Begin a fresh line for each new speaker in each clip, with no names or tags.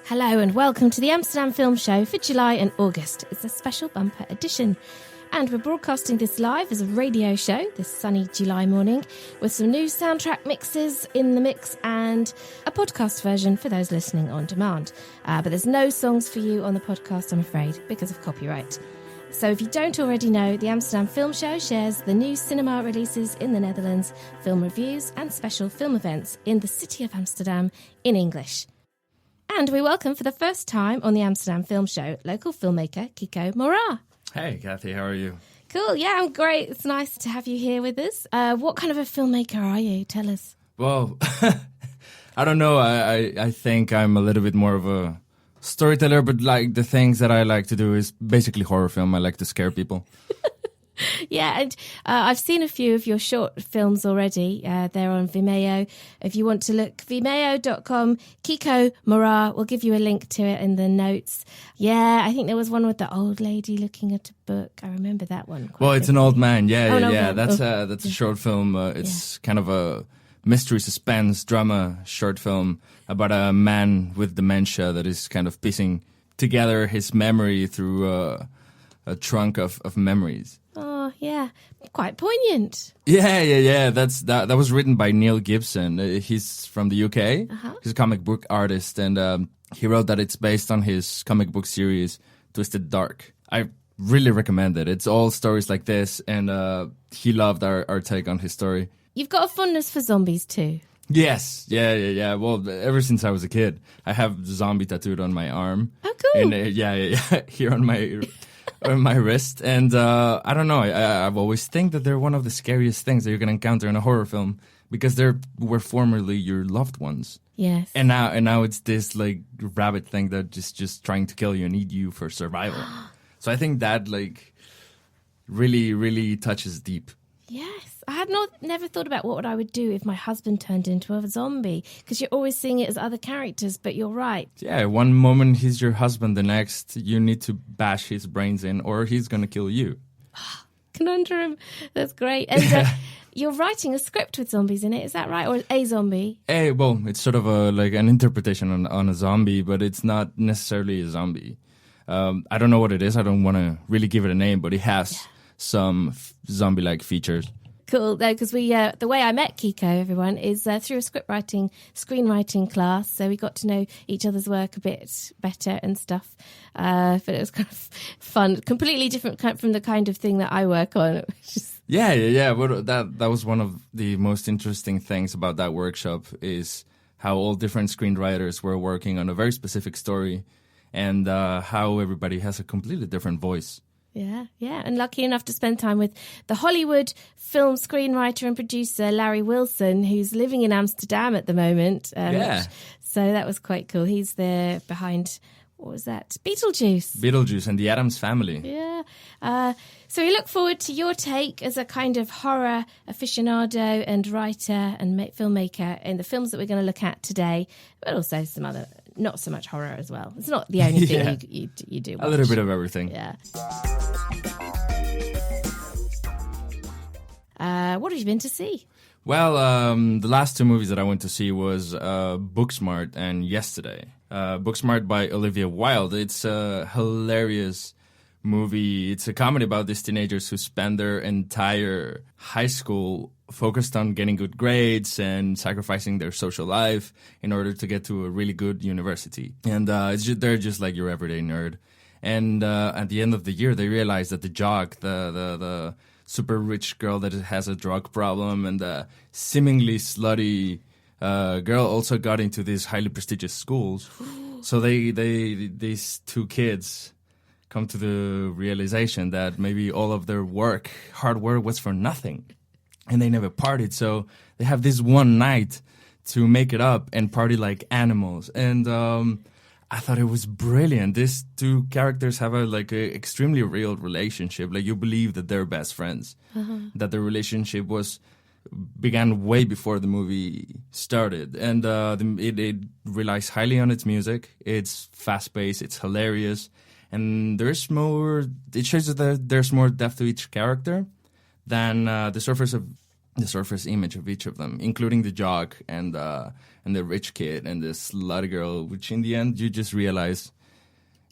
Hello and welcome to the Amsterdam Film Show for July and August. It's a special bumper edition. And we're broadcasting this live as a radio show this sunny July morning with some new soundtrack mixes in the mix and a podcast version for those listening on demand. But there's no songs for you on the podcast, I'm afraid, because of copyright. So if you don't already know, the Amsterdam Film Show shares the new cinema releases in the Netherlands, film reviews and special film events in the city of Amsterdam in English. And we welcome for the first time on the Amsterdam Film Show local filmmaker Kiko Morah.
Hey, Kathy, how are you?
Cool, yeah, I'm great. It's nice to have you here with us. What kind of a filmmaker are you? Tell us.
Well, I don't know. I think I'm a little bit more of a storyteller, but like the things that I like to do is basically horror film. I like to scare people.
Yeah, and I've seen a few of your short films already. They're on Vimeo. If you want to look, vimeo.com, Kiko Morah. We'll give you a link to it in the notes. Yeah, I think there was one with the old lady looking at a book. I remember that one.
Well, it's an old man. Yeah.
Man.
That's a short film. It's kind of a mystery, suspense, drama short film about a man with dementia that is kind of piecing together his memory through a trunk of memories.
Oh, yeah. Quite poignant.
Yeah. That was written by Neil Gibson. He's from the UK.
Uh-huh.
He's a comic book artist, and he wrote that it's based on his comic book series, Twisted Dark. I really recommend it. It's all stories like this, and he loved our take on his story.
You've got a fondness for zombies too.
Yes. Yeah. Well, ever since I was a kid, I have zombie tattooed on my arm.
Oh, cool.
And, here on my wrist. And I don't know, I've always think that they're one of the scariest things that you're going to encounter in a horror film because they were formerly your loved ones.
Yes.
And now it's this like rabbit thing that just trying to kill you and eat you for survival. So I think that like really, really touches deep.
Yes. I had never thought about what I would do if my husband turned into a zombie, because you're always seeing it as other characters, but you're right.
Yeah, one moment he's your husband, the next you need to bash his brains in or he's going to kill you.
Conundrum. That's great. And you're writing a script with zombies in it, is that right? Or a zombie?
Well, it's sort of like an interpretation on a zombie, but it's not necessarily a zombie. I don't know what it is. I don't want to really give it a name, but it has some zombie-like features.
Cool, though, because the way I met Kiko, everyone, is through a screenwriting class. So we got to know each other's work a bit better and stuff. But it was kind of fun, completely different from the kind of thing that I work on.
Yeah. Well, that was one of the most interesting things about that workshop is how all different screenwriters were working on a very specific story and how everybody has a completely different voice.
Yeah. And lucky enough to spend time with the Hollywood film screenwriter and producer Larry Wilson, who's living in Amsterdam at the moment. So that was quite cool. He's there behind, what was that? Beetlejuice
And the Addams Family.
Yeah. So we look forward to your take as a kind of horror aficionado and writer and filmmaker in the films that we're going to look at today, but also some other, not so much horror as well. It's not the only thing you do watch.
A little bit of everything.
Yeah. What have you been to see?
Well, the last two movies that I went to see was Booksmart and Yesterday. Booksmart by Olivia Wilde. It's a hilarious movie. It's a comedy about these teenagers who spend their entire high school focused on getting good grades and sacrificing their social life in order to get to a really good university. And they're just like your everyday nerd. And at the end of the year, they realize that the jock, the super rich girl that has a drug problem and the seemingly slutty girl also got into these highly prestigious schools. So these two kids come to the realization that maybe all of their hard work was for nothing. And they never partied. So they have this one night to make it up and party like animals. And I thought it was brilliant. These two characters have a extremely real relationship. Like you believe that they're best friends, that their relationship began way before the movie started. And it relies highly on its music. It's fast-paced. It's hilarious. And it shows that there's more depth to each character than the surface image of each of them, including the jock and and the rich kid and the slutty girl, which in the end you just realize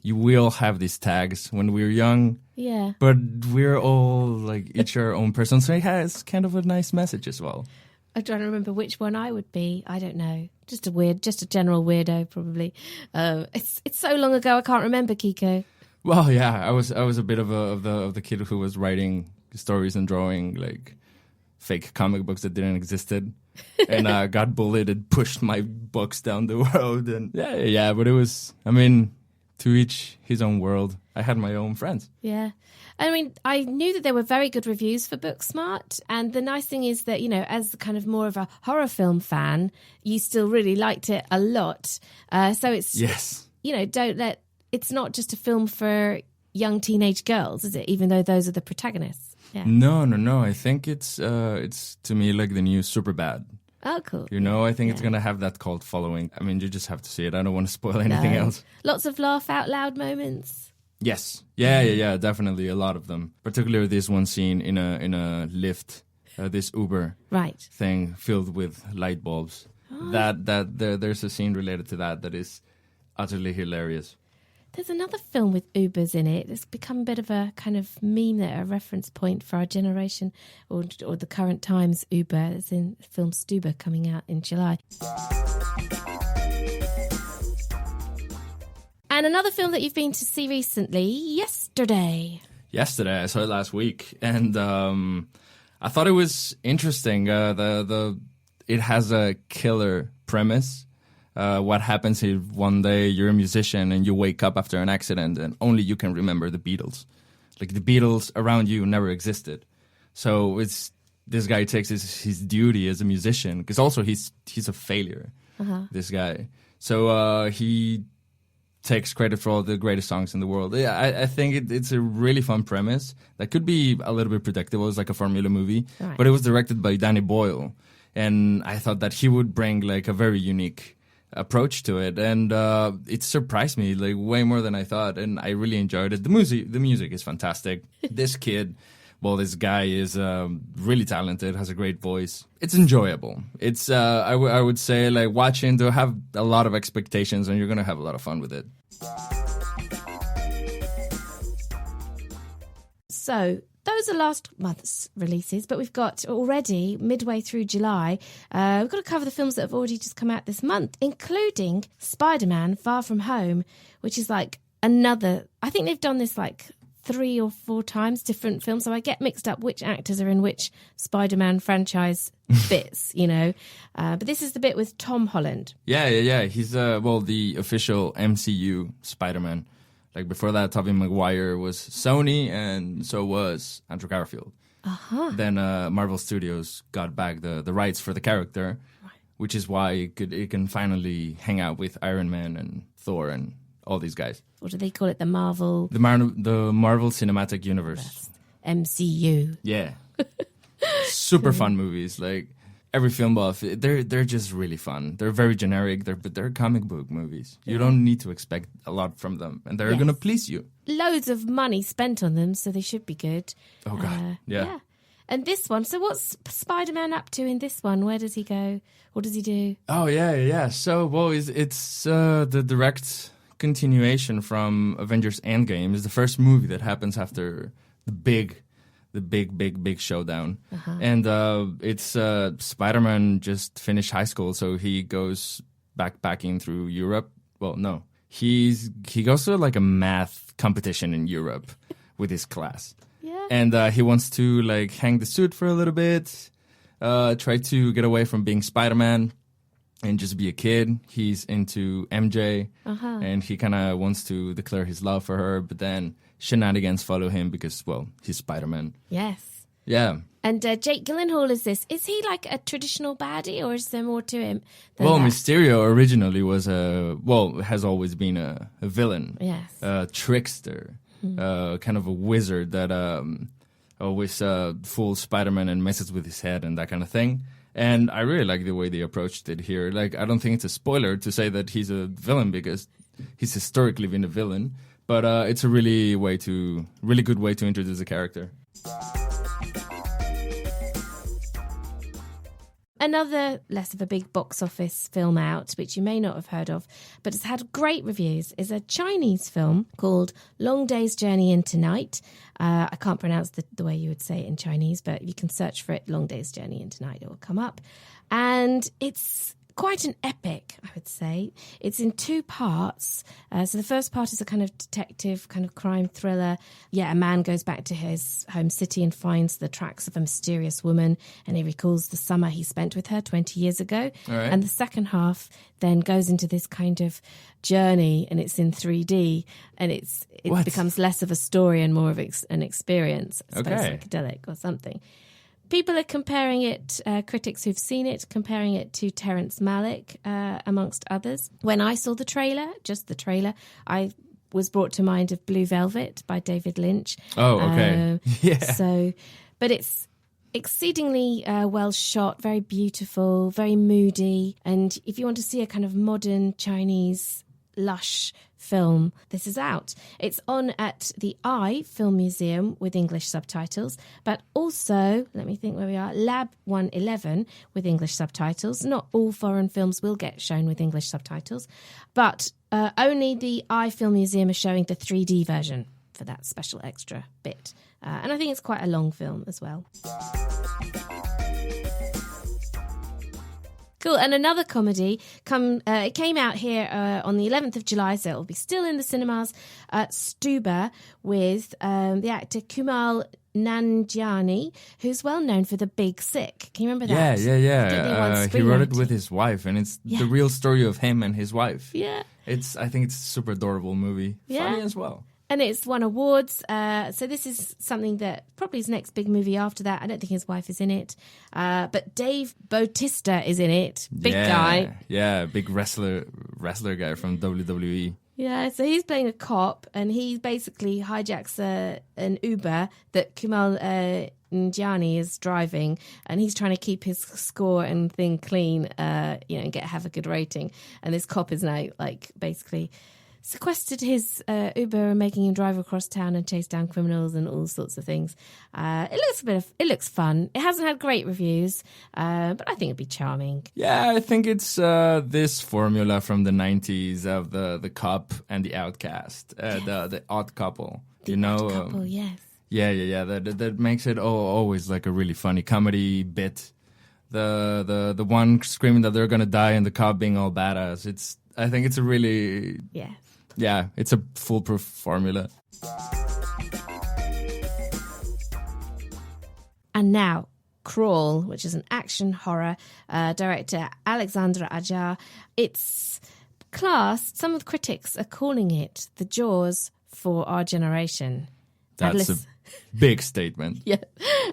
we all have these tags when we're young.
Yeah.
But we're all like each our own person, so it has kind of a nice message as well.
I'm trying to remember which one I would be. I don't know. Just a general weirdo, probably. It's so long ago, I can't remember, Kiko.
Well, yeah, I was a bit of the kid who was writing stories and drawing like fake comic books that didn't existed, and got bullied and pushed my books down the road. And yeah, but it was, I mean, to each his own world. I had my own friends.
Yeah. I mean, I knew that there were very good reviews for Booksmart. And the nice thing is that, as kind of more of a horror film fan, you still really liked it a lot. So it's,
yes,
it's not just a film for young teenage girls, is it? Even though those are the protagonists. Yeah.
No. I think it's to me like the new Superbad.
Oh, cool.
I think it's going to have that cult following. I mean, you just have to see it. I don't want to spoil anything else.
Lots of laugh out loud moments.
Yes. Yeah, definitely. A lot of them. Particularly this one scene in a lift, this Uber thing filled with light bulbs. Oh. There's a scene related to that is utterly hilarious.
There's another film with Ubers in it. It's become a bit of a kind of meme, a reference point for our generation, or the current times Uber. It's in the film Stuber coming out in July. And another film that you've been to see recently, Yesterday.
Yesterday, I saw it last week, and I thought it was interesting. It has a killer premise. What happens if one day you're a musician and you wake up after an accident and only you can remember the Beatles? Like the Beatles around you never existed. So this guy takes his duty as a musician, because also he's a failure, this guy. So he takes credit for all the greatest songs in the world. Yeah, I think it's a really fun premise that could be a little bit predictable. It's like a formula movie, but it was directed by Danny Boyle, and I thought that he would bring like a very unique approach to it, and it surprised me like way more than I thought, and I really enjoyed it. The music is fantastic. This guy is really talented, has a great voice. It's enjoyable. It's I would say like watching to have a lot of expectations, and you're gonna have a lot of fun with it.
So those are last month's releases, but we've got already midway through July. We've got to cover the films that have already just come out this month, including Spider-Man: Far From Home, which is like another. I think they've done this like 3 or 4 times, different films. So I get mixed up which actors are in which Spider-Man franchise bits, But this is the bit with Tom Holland.
Yeah. He's the official MCU Spider-Man. Like before that, Tobey Maguire was Sony, and so was Andrew Garfield. Then Marvel Studios got back the rights for the character, which is why it can finally hang out with Iron Man and Thor and all these guys.
What do they call it? The Marvel
Cinematic Universe.
MCU.
Yeah. Super fun movies. Like every film buff, they're just really fun. They're very generic, but they're comic book movies. You don't need to expect a lot from them, and they're going to please you.
Loads of money spent on them, so they should be good.
Oh, God. Yeah.
And this one, so what's Spider-Man up to in this one? Where does he go? What does he do?
Oh, yeah. So, it's the direct continuation from Avengers Endgame. Is the first movie that happens after the big showdown. And it's Spider-Man just finished high school, so he goes backpacking through Europe. Well, no, he goes to like a math competition in Europe with his class. Yeah. And he wants to like hang the suit for a little bit, try to get away from being Spider-Man and just be a kid. He's into MJ, and he kind of wants to declare his love for her, but then shenanigans follow him because, he's Spider-Man.
Yes.
Yeah.
And Jake Gyllenhaal is this. Is he like a traditional baddie, or is there more to him than that?
Mysterio originally was has always been a villain.
Yes.
A trickster, kind of a wizard that always fools Spider-Man and messes with his head and that kind of thing. And I really like the way they approached it here. Like, I don't think it's a spoiler to say that he's a villain because he's historically been a villain. But it's a really good way to introduce a character.
Another less of a big box office film out, which you may not have heard of, but it's had great reviews, is a Chinese film called Long Day's Journey into Night. I can't pronounce the way you would say it in Chinese, but you can search for it, Long Day's Journey into Night, it will come up. And it's quite an epic, I would say. It's in 2 parts. So the first part is a kind of detective, kind of crime thriller. Yeah, a man goes back to his home city and finds the tracks of a mysterious woman, and he recalls the summer he spent with her 20 years ago.
All right.
And the second half then goes into this kind of journey, and it's in 3D, and it becomes less of a story and more of an experience. I suppose psychedelic or something. People are comparing it, critics who've seen it, comparing it to Terrence Malick, amongst others. When I saw the trailer, just the trailer, I was brought to mind of Blue Velvet by David Lynch.
Oh, okay. Yeah.
So, but it's exceedingly well shot, very beautiful, very moody. And if you want to see a kind of modern Chinese lush film, this is out. It's on at the Film Museum with English subtitles, but also, let me think where we are, Lab 111 with English subtitles. Not all foreign films will get shown with English subtitles, but only the Film Museum is showing the 3D version for that special extra bit. And I think it's quite a long film as well. Cool. And another comedy, it came out here on the 11th of July, so it'll be still in the cinemas, Stuba, with the actor Kumail Nanjiani, who's well known for The Big Sick. Can you remember that?
Yeah. He wrote it with his wife, and it's the real story of him and his wife.
Yeah.
I think it's a super adorable movie.
Yeah.
Funny as well.
And it's won awards. So this is something that probably his next big movie after that. I don't think his wife is in it. But Dave Bautista is in it. Big guy.
Yeah, big wrestler guy from WWE.
Yeah, so he's playing a cop, and he basically hijacks an Uber that Kumail Nanjiani is driving, and he's trying to keep his score and thing clean, and have a good rating. And this cop is now basically sequestered his Uber and making him drive across town and chase down criminals and all sorts of things. It looks fun. It hasn't had great reviews, but I think it'd be charming.
Yeah, I think it's this formula from the 90s of the cop and the outcast, the odd couple.
Odd couple, yes.
Yeah. That makes it always like a really funny comedy bit. The one screaming that they're gonna die and the cop being all badass. I think it's a really Yeah, it's a foolproof formula.
And now, Crawl, which is an action horror, director Alexandra Ajar. It's classed, some of the critics are calling it the Jaws for our generation.
That's a big statement.
Yeah.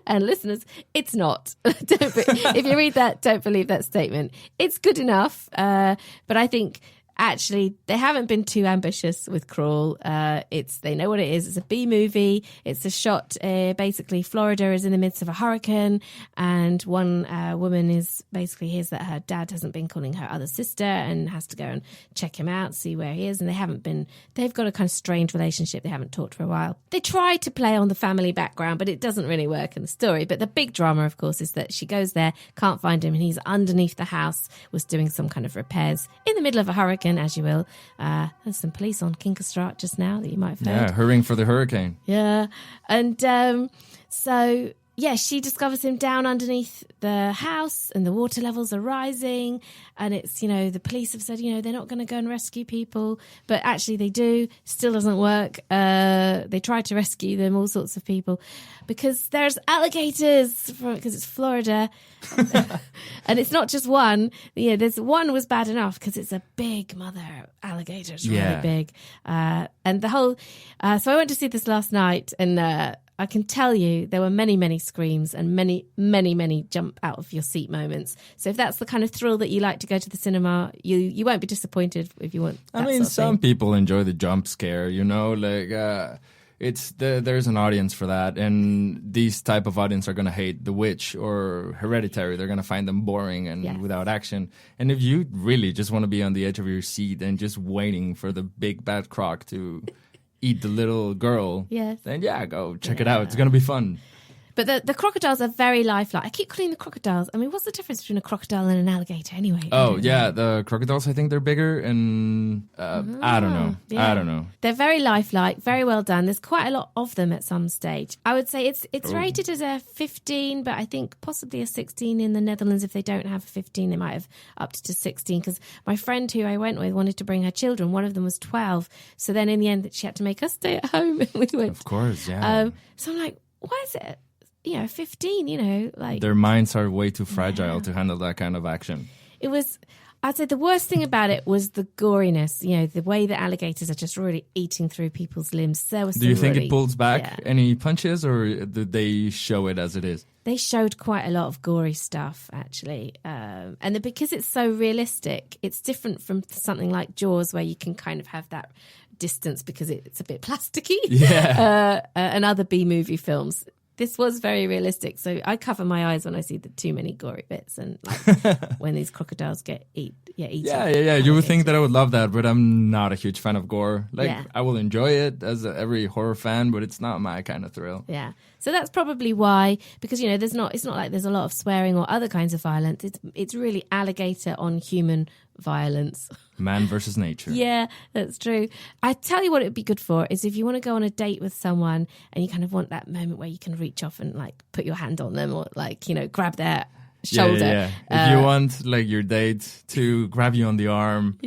And listeners, it's not. If you read that, don't believe that statement. It's good enough, but I think actually they haven't been too ambitious with Crawl. They know what it is. It's a B-movie. It's a shot, basically Florida is in the midst of a hurricane, and one woman is basically hears that her dad hasn't been calling her other sister and has to go and check him out, see where he is. And they've got a kind of strange relationship. They haven't talked for a while. They try to play on the family background, but it doesn't really work in the story. But the big drama, of course, is that she goes there, can't find him, and he's underneath the house, was doing some kind of repairs in the middle of a hurricane, as you will. There's some police on Kinkerstraat just now that you might have heard.
Yeah, hurrying for the hurricane.
Yeah. And she discovers him down underneath the house, and the water levels are rising. And it's, the police have said, they're not going to go and rescue people. But actually they do. Still doesn't work. They try to rescue them, all sorts of people. Because there's alligators, because it's Florida. And it's not just one. There's one was bad enough because it's a big mother alligator. It's really big. And the whole... so I went to see this last night, and... I can tell you there were many, many screams and many, many, many jump out of your seat moments. So if that's the kind of thrill that you like to go to the cinema, you won't be disappointed if you want that
some people enjoy the jump scare, there's an audience for that, and these type of audience are going to hate The Witch or Hereditary. They're going to find them boring and without action. And if you really just want to be on the edge of your seat and just waiting for the big bad croc to... eat the little girl, then go check it out. It's going to be fun.
But the crocodiles are very lifelike. I keep calling the crocodiles. I mean, what's the difference between a crocodile and an alligator anyway?
Oh, yeah. The crocodiles, I think they're bigger and I don't know.
Yeah.
I don't know.
They're very lifelike, very well done. There's quite a lot of them at some stage. I would say it's rated as a 15, but I think possibly a 16 in the Netherlands. If they don't have a 15, they might have upped to 16 because my friend who I went with wanted to bring her children. One of them was 12. So then in the end, she had to make us stay at home. And we went.
Of course, yeah.
So I'm like, why is it, 15, like...
Their minds are way too fragile to handle that kind of action.
I'd say the worst thing about it was the goriness, the way that alligators are just really eating through people's limbs. Do
you think it pulls back any punches, or did they show it as it is?
They showed quite a lot of gory stuff, actually. Because it's so realistic, it's different from something like Jaws, where you can kind of have that distance because it's a bit plasticky.
Yeah.
And other B-movie films. This was very realistic, so I cover my eyes when I see the too many gory bits and like when these crocodiles get eaten.
Yeah. You would think that I would love that, but I'm not a huge fan of gore. I will enjoy it as every horror fan, but it's not my kind of thrill.
Yeah, so that's probably why, because it's not like there's a lot of swearing or other kinds of violence. It's really alligator on human violence.
Man versus nature.
Yeah, that's true. I tell you what it would be good for is if you want to go on a date with someone and you kind of want that moment where you can reach off and like put your hand on them or like, grab their shoulder.
Yeah. If you want like your date to grab you on the arm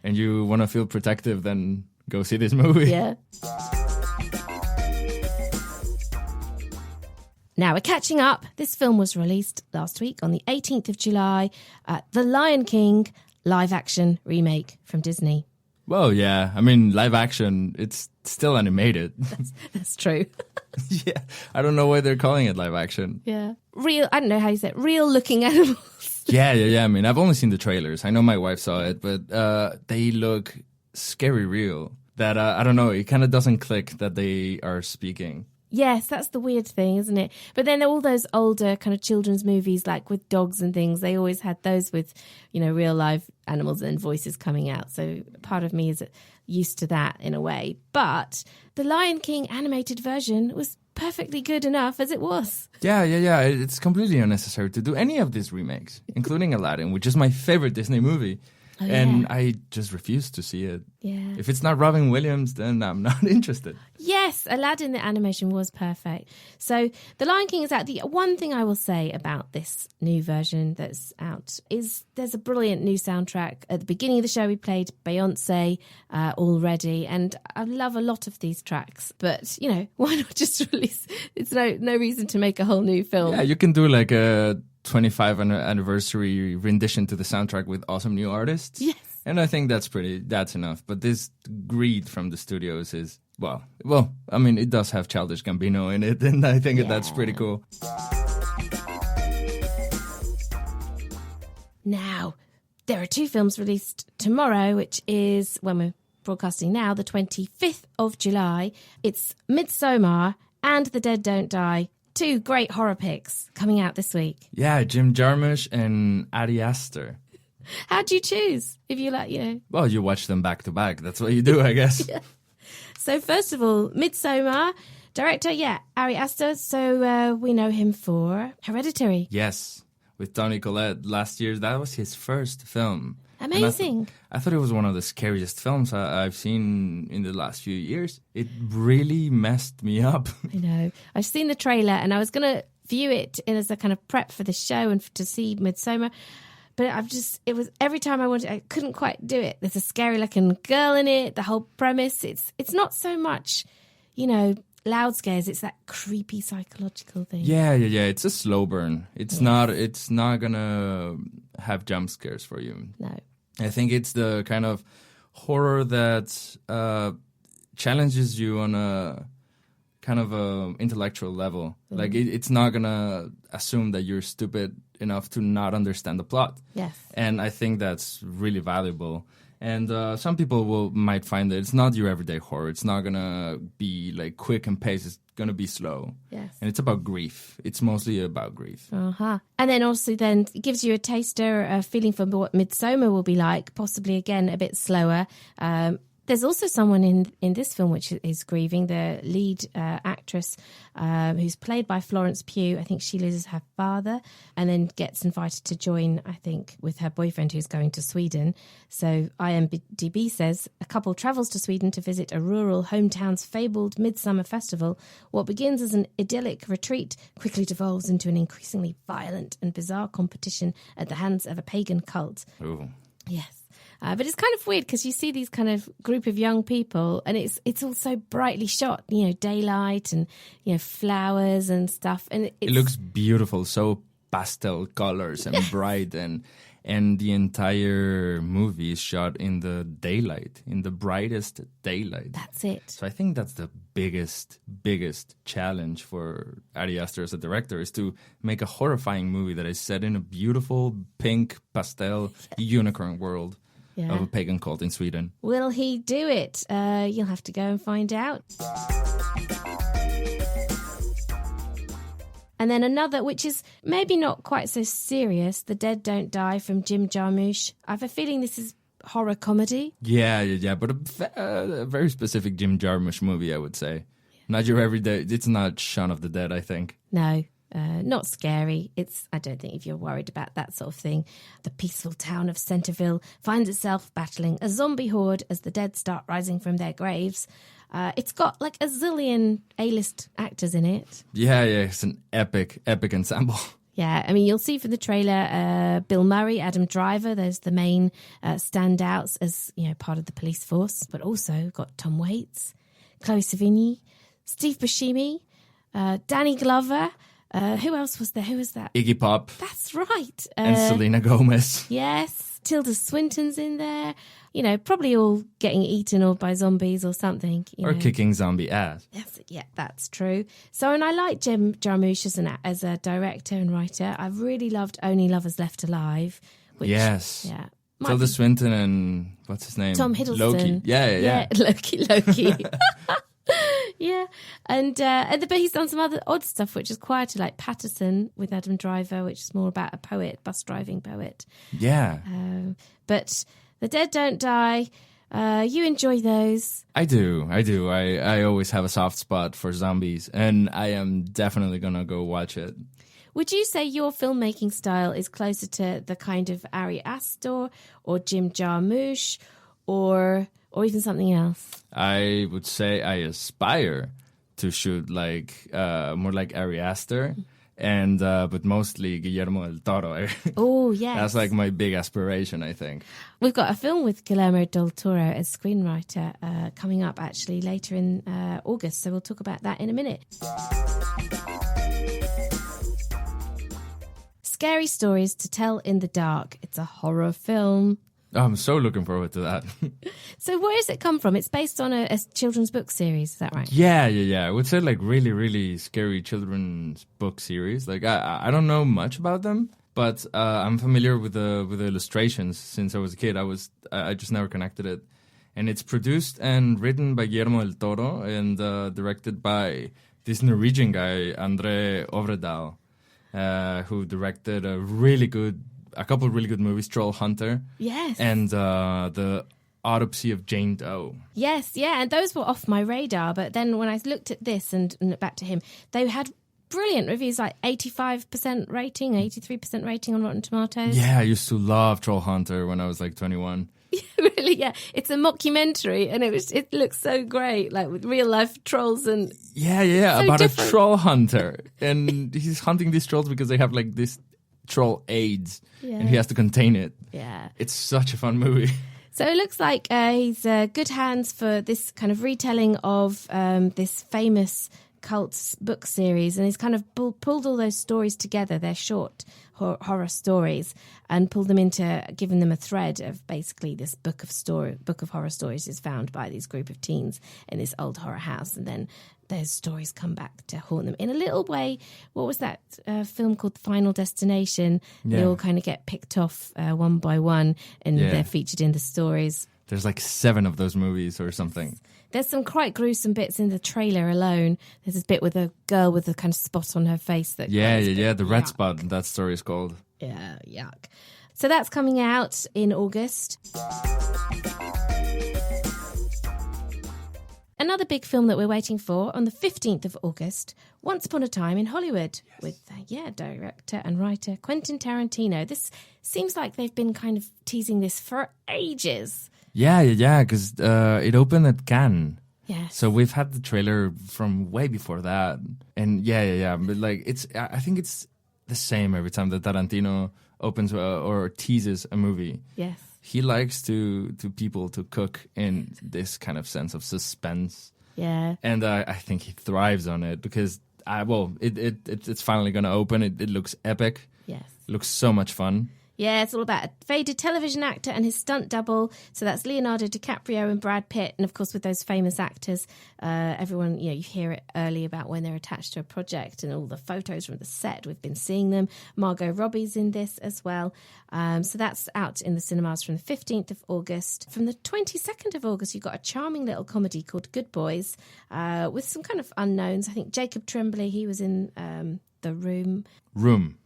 and you want to feel protective, then go see this movie.
Yeah. Now we're catching up. This film was released last week on the 18th of July. The Lion King live action remake from Disney.
Well, yeah. I mean, live action, it's still animated.
That's true.
Yeah. I don't know why they're calling it live action.
Yeah. I don't know how you say it. Real looking animals.
Yeah. I mean, I've only seen the trailers. I know my wife saw it, but they look scary real. That, I don't know, it kind of doesn't click that they are speaking.
Yes, that's the weird thing, isn't it? But then all those older kind of children's movies, like with dogs and things, they always had those with, real live animals and voices coming out. So part of me is used to that in a way. But the Lion King animated version was perfectly good enough as it was.
Yeah. It's completely unnecessary to do any of these remakes, including Aladdin, which is my favorite Disney movie.
Oh,
and I just refuse to see it.
Yeah.
If it's not Robin Williams, then I'm not interested.
Yes, Aladdin, the animation was perfect. So The Lion King is out. The one thing I will say about this new version that's out is there's a brilliant new soundtrack. At the beginning of the show, we played Beyonce already, and I love a lot of these tracks. But, why not just release? It's no reason to make a whole new film.
Yeah, you can do like a 25th anniversary rendition to the soundtrack with awesome new artists.
Yes.
And I think that's enough. But this greed from the studios is, well, I mean, it does have Childish Gambino in it, and I think that's pretty cool. Now,
there are two films released tomorrow, which is, when we're broadcasting now, the 25th of July. It's Midsommar and The Dead Don't Die. Two great horror picks coming out this week.
Yeah, Jim Jarmusch and Ari Aster.
How'd you choose? If you like,
Well, you watch them back to back. That's what you do, I guess.
Yeah. So first of all, Midsommar, director, Ari Aster. So we know him for Hereditary.
Yes, with Toni Collette last year. That was his first film.
Amazing.
I thought it was one of the scariest films I've seen in the last few years. It really messed me up.
I know. I've seen the trailer and I was going to view it as a kind of prep for the show and to see Midsommar. But it was every time I couldn't quite do it. There's a scary looking girl in it. The whole premise, it's not so much, loud scares. It's that creepy psychological thing.
Yeah. It's a slow burn. It's not gonna have jump scares for you.
No.
I think it's the kind of horror that challenges you on a kind of a intellectual level. Mm. Like it's not gonna assume that you're stupid enough to not understand the plot.
Yes.
And I think that's really valuable. And some people might find that it's not your everyday horror. It's not gonna be like quick and pace. It's gonna be slow.
Yes.
And it's about grief. It's mostly about grief.
Uh-huh. And then also then it gives you a feeling for what Midsommar will be like. Possibly again a bit slower. There's also someone in this film which is grieving, the lead actress who's played by Florence Pugh. I think she loses her father and then gets invited to join, I think, with her boyfriend who's going to Sweden. So IMDb says, a couple travels to Sweden to visit a rural hometown's fabled Midsommar festival. What begins as an idyllic retreat quickly devolves into an increasingly violent and bizarre competition at the hands of a pagan cult.
Ooh.
Yes. But it's kind of weird because you see these kind of group of young people and it's all so brightly shot, daylight and, flowers and stuff. And
it looks beautiful, so pastel colors and bright and the entire movie is shot in the daylight, in the brightest daylight.
That's it.
So I think that's the biggest challenge for Ari Aster as a director, is to make a horrifying movie that is set in a beautiful pink pastel unicorn world. Yeah. Of a pagan cult in Sweden.
Will he do it? You'll have to go and find out. And then another, which is maybe not quite so serious, The Dead Don't Die from Jim Jarmusch. I have a feeling this is horror comedy.
Yeah, but a very specific Jim Jarmusch movie, I would say. Not your everyday, it's not Shaun of the Dead, I think.
No. Not scary. I don't think if you're worried about that sort of thing. The peaceful town of Centerville finds itself battling a zombie horde as the dead start rising from their graves. It's got like a zillion A-list actors in it.
Yeah, it's an epic ensemble.
Yeah, I mean, you'll see from the trailer, Bill Murray, Adam Driver, those the main standouts as, part of the police force. But also got Tom Waits, Chloe Sevigny, Steve Buscemi, Danny Glover. Who else was there? Who was that?
Iggy Pop.
That's right.
And Selena Gomez.
Yes. Tilda Swinton's in there. Probably all getting eaten or by zombies or something.
Or kicking zombie ass.
That's true. So, and I like Jim Jarmusch as a director and writer. I've really loved Only Lovers Left Alive. Which,
yes.
Yeah.
Tilda Swinton and what's his name?
Tom Hiddleston.
Loki. Yeah.
Loki. Yeah, but he's done some other odd stuff which is quieter, like Patterson with Adam Driver, which is more about a poet, bus driving poet.
Yeah.
But The Dead Don't Die. You enjoy those?
I do. I always have a soft spot for zombies, and I am definitely gonna go watch it.
Would you say your filmmaking style is closer to the kind of Ari Aster or Jim Jarmusch, or even something else?
I would say I aspire to shoot more like Ari Aster, and but mostly Guillermo del Toro.
Oh, yes.
That's like my big aspiration, I think.
We've got a film with Guillermo del Toro as screenwriter coming up actually later in August, so we'll talk about that in a minute. Scary Stories to Tell in the Dark. It's a horror film.
Oh, I'm so looking forward to that.
So where does it come from? It's based on a children's book series, is that right?
Yeah. I would say really, really scary children's book series. Like I don't know much about them, but I'm familiar with the illustrations since I was a kid. I just never connected it. And it's produced and written by Guillermo del Toro and directed by this Norwegian guy, André Øvredal, who directed a couple of really good movies, Troll Hunter.
Yes.
And The Autopsy of Jane Doe.
Yes, yeah, and those were off my radar. But then when I looked at this and back to him, they had brilliant reviews, like 85% rating, 83% rating on Rotten Tomatoes.
Yeah, I used to love Troll Hunter when I was like 21.
Really, yeah. It's a mockumentary, and it looks so great, like with real life trolls and
yeah,
so
about
different.
A troll hunter, and he's hunting these trolls because they have like this troll AIDS, and he has to contain it.
Yeah,
it's such a fun movie.
So it looks like he's good hands for this kind of retelling of this famous cult book series, and he's kind of pulled all those stories together. They're short horror stories, and pulled them into giving them a thread of basically this book of horror stories is found by this group of teens in this old horror house, and then those stories come back to haunt them in a little way. What was that film called Final Destination?
Yeah.
They all kind of get picked off one by one, and they're featured in the stories.
There's like 7 of those movies or something.
There's some quite gruesome bits in the trailer alone. There's this bit with a girl with a kind of spot on her face. The
red spot, that story is called.
Yeah, yuck. So that's coming out in August. another big film that we're waiting for on the 15th of August, Once Upon a Time in Hollywood, with, director and writer Quentin Tarantino. This seems like they've been kind of teasing this for ages.
Yeah, because it opened at Cannes.
Yes.
So we've had the trailer from way before that. And yeah. But like, I think it's the same every time that Tarantino opens or teases a movie.
Yes.
He likes to people to cook in this kind of sense of suspense.
Yeah.
And I think he thrives on it because, it's finally going to open. It looks epic.
Yes.
It looks so much fun.
Yeah, it's all about a faded television actor and his stunt double. So that's Leonardo DiCaprio and Brad Pitt. And of course, with those famous actors, everyone, you hear it early about when they're attached to a project and all the photos from the set. We've been seeing them. Margot Robbie's in this as well. So that's out in the cinemas from the 15th of August. From the 22nd of August, you've got a charming little comedy called Good Boys with some kind of unknowns. I think Jacob Tremblay, he was in The Room.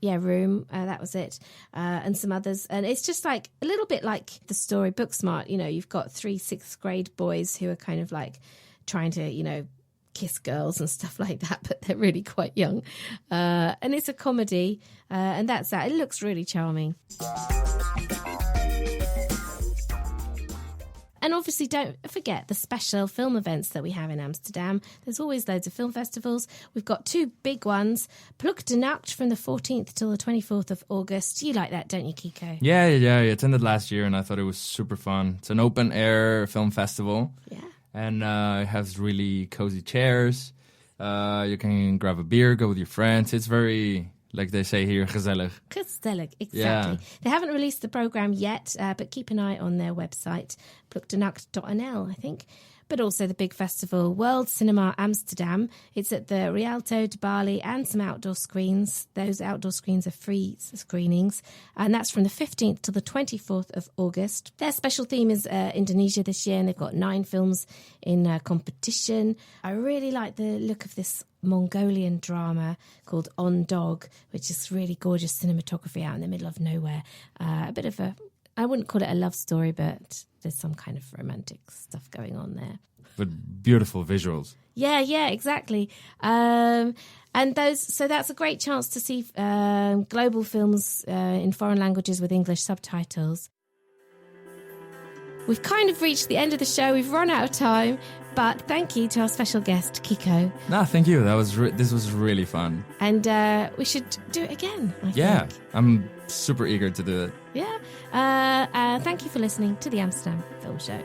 Yeah, Room. That was it. And some others. And it's just like a little bit like the story Booksmart. You've got 3 6th grade boys who are kind of like trying to, kiss girls and stuff like that, but they're really quite young. And it's a comedy. And that's that. It looks really charming. And obviously, don't forget the special film events that we have in Amsterdam. There's always loads of film festivals. We've got 2 big ones. Pluk de Nacht from the 14th till the 24th of August. You like that, don't you, Kiko?
Yeah. I attended last year and I thought it was super fun. It's an open-air film festival.
Yeah.
And it has really cozy chairs. You can grab a beer, go with your friends. It's very... like they say here, gezellig.
Gezellig, exactly.
Yeah.
They haven't released the programme yet, but keep an eye on their website, plukdenacht.nl, I think. But also the big festival, World Cinema Amsterdam. It's at the Rialto de Bali and some outdoor screens. Those outdoor screens are free screenings. And that's from the 15th to the 24th of August. Their special theme is Indonesia this year, and they've got 9 films in competition. I really like the look of this Mongolian drama called On Dog, which is really gorgeous cinematography out in the middle of nowhere. A bit of I wouldn't call it a love story, but there's some kind of romantic stuff going on there.
But beautiful visuals.
Yeah, exactly. And so that's a great chance to see global films in foreign languages with English subtitles. We've kind of reached the end of the show. We've run out of time, but thank you to our special guest, Kiko.
No, thank you. This was really fun.
And we should do it again, I think.
I'm super eager to do it.
Yeah. Thank you for listening to the Amsterdam Film Show.